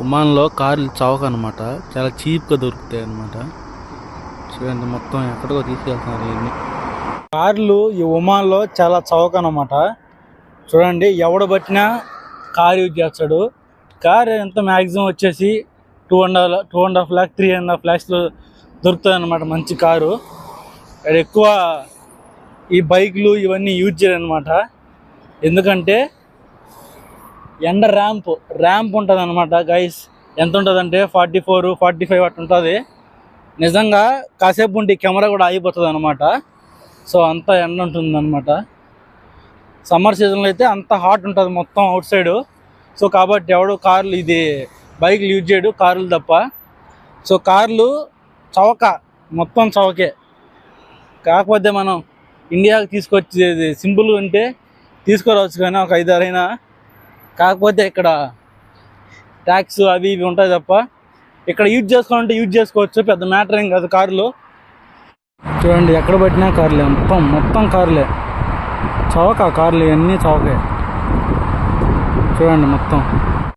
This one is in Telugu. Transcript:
ఒమాన్లో కార్లు చౌక అనమాట, చాలా చీప్గా దొరుకుతాయి అనమాట. చూడండి మొత్తం ఎక్కడికో తీసుకెళ్తున్నారు ఇవన్నీ కార్లు. ఈ ఒమాన్లో చాలా చౌక అనమాట. చూడండి ఎవడు పట్టినా కార్ యూజ్ చేస్తాడు. కార్ ఎంత మ్యాక్సిమం వచ్చేసి 2.5 lakh 3.5 lakhsలో దొరుకుతుంది అనమాట మంచి కారు. ఎక్కువ ఈ బైక్లు ఇవన్నీ యూజ్ చేయరనమాట. ఎందుకంటే ఎండ ర్యాంప్ ఉంటుంది అనమాట గైస్. ఎంత ఉంటుంది అంటే 44 45 అట్లా ఉంటుంది. నిజంగా కాసేపు ఉంటే కెమెరా కూడా ఆగిపోతుంది అనమాట. సో అంత ఎండ ఉంటుంది అనమాట. సమ్మర్ సీజన్లో అయితే అంత హాట్ ఉంటుంది మొత్తం అవుట్ సైడు. సో కాబట్టి ఎవడు కార్లు ఇది బైక్లు యూజ్ చేయడు, కార్లు తప్ప. సో కార్లు చౌక, మొత్తం చౌకే. కాకపోతే మనం ఇండియాకి తీసుకొచ్చేది సింపుల్ ఉంటే తీసుకురావచ్చు, కానీ ఒక 5-6 అయినా. కాకపోతే ఇక్కడ ట్యాక్స్ అవి ఇవి ఉంటాయి తప్ప, ఇక్కడ యూజ్ చేసుకోవాలంటే యూజ్ చేసుకోవచ్చు, పెద్ద మ్యాటర్ ఏం కాదు కార్లు. చూడండి ఎక్కడ పట్టినా కార్లే, మొత్తం కార్లే. చౌక కార్లు ఇవన్నీ చౌకే. చూడండి మొత్తం